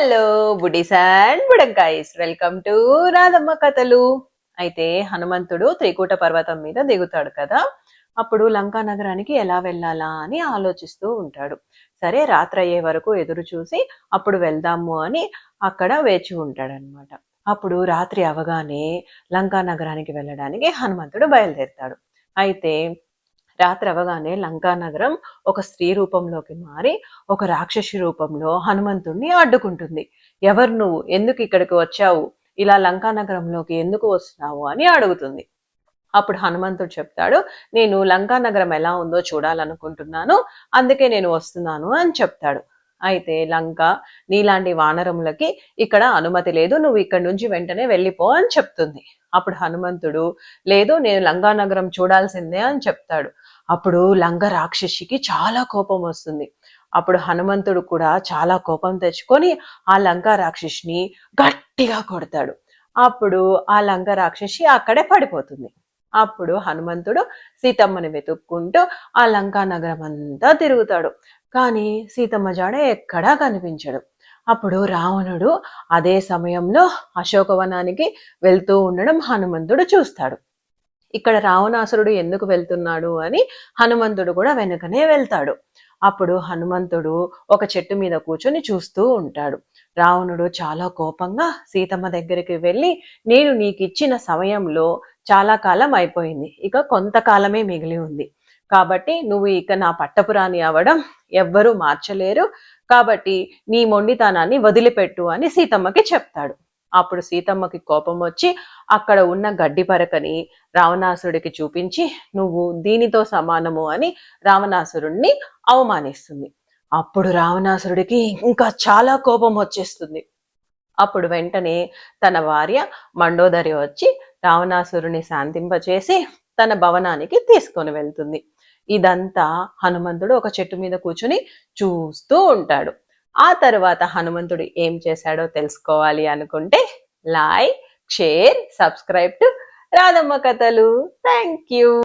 Hello buddies and బుడంకాయస్, welcome to Radhamma కథలు. అయితే హనుమంతుడు త్రికూట పర్వతం మీద దిగుతాడు కదా. అప్పుడు లంకా నగరానికి ఎలా వెళ్ళాలా అని ఆలోచిస్తూ ఉంటాడు. సరే, రాత్రి అయ్యే వరకు ఎదురు చూసి అప్పుడు వెళ్దాము అని అక్కడ వేచి ఉంటాడనమాట. అప్పుడు రాత్రి అవగానే లంకా నగరానికి వెళ్ళడానికి హనుమంతుడు బయలుదేరుతాడు. అయితే రాత్రి అవగానే లంకా నగరం ఒక స్త్రీ రూపంలోకి మారి ఒక రాక్షసి రూపంలో హనుమంతుణ్ణి అడ్డుకుంటుంది. ఎవరు నువ్వు, ఎందుకు ఇక్కడికి వచ్చావు, ఇలా లంకా నగరంలోకి ఎందుకు వస్తున్నావు అని అడుగుతుంది. అప్పుడు హనుమంతుడు చెప్తాడు, నేను లంకా నగరం ఎలా ఉందో చూడాలనుకుంటున్నాను, అందుకే నేను వస్తున్నాను అని చెప్తాడు. అయితే లంక నీలాంటి వానరములకి ఇక్కడ అనుమతి లేదు, నువ్వు ఇక్కడి నుంచి వెంటనే వెళ్ళిపో అని చెప్తుంది. అప్పుడు హనుమంతుడు, లేదు నేను లంకా నగరం చూడాల్సిందే అని చెప్తాడు. అప్పుడు లంక రాక్షసికి చాలా కోపం వస్తుంది. అప్పుడు హనుమంతుడు కూడా చాలా కోపం తెచ్చుకొని ఆ లంకా రాక్షసిని గట్టిగా కొడతాడు. అప్పుడు ఆ లంక రాక్షసి అక్కడే పడిపోతుంది. అప్పుడు హనుమంతుడు సీతమ్మని వెతుక్కుంటూ ఆ లంకా నగరం అంతా తిరుగుతాడు. కానీ సీతమ్మ జాడ ఎక్కడా కనిపించడు. అప్పుడు రావణుడు అదే సమయంలో అశోకవనానికి వెళ్తూ ఉండడం హనుమంతుడు చూస్తాడు. ఇక్కడ రావణాసురుడు ఎందుకు వెళ్తున్నాడు అని హనుమంతుడు కూడా వెనుకనే వెళ్తాడు. అప్పుడు హనుమంతుడు ఒక చెట్టు మీద కూర్చొని చూస్తూ ఉంటాడు. రావణుడు చాలా కోపంగా సీతమ్మ దగ్గరికి వెళ్ళి, నేను నీకు ఇచ్చిన సమయంలో చాలా కాలం అయిపోయింది, ఇక కొంతకాలమే మిగిలి ఉంది, కాబట్టి నువ్వు ఇక నా పట్టపురాణి అవ్వడం ఎవ్వరూ మార్చలేరు, కాబట్టి నీ మొండితనాన్ని వదిలిపెట్టు అని సీతమ్మకి చెప్తాడు. అప్పుడు సీతమ్మకి కోపం వచ్చి అక్కడ ఉన్న గడ్డి పరకని రావణాసురుడికి చూపించి, నువ్వు దీనితో సమానము అని రావణాసురుణ్ణి అవమానిస్తుంది. అప్పుడు రావణాసురుడికి ఇంకా చాలా కోపం వచ్చేస్తుంది. అప్పుడు వెంటనే తన భార్య మండోదరి వచ్చి రావణాసురుని శాంతింపచేసి తన భవనానికి తీసుకొని వెళ్తుంది. ఇదంతా హనుమంతుడు ఒక చెట్టు మీద కూర్చుని చూస్తూ ఉంటాడు. ఆ తర్వాత హనుమంతుడు ఏం చేశాడో తెలుసుకోవాలి అనుకుంటే like, share, subscribe to Radhamma కథలు. Thank you.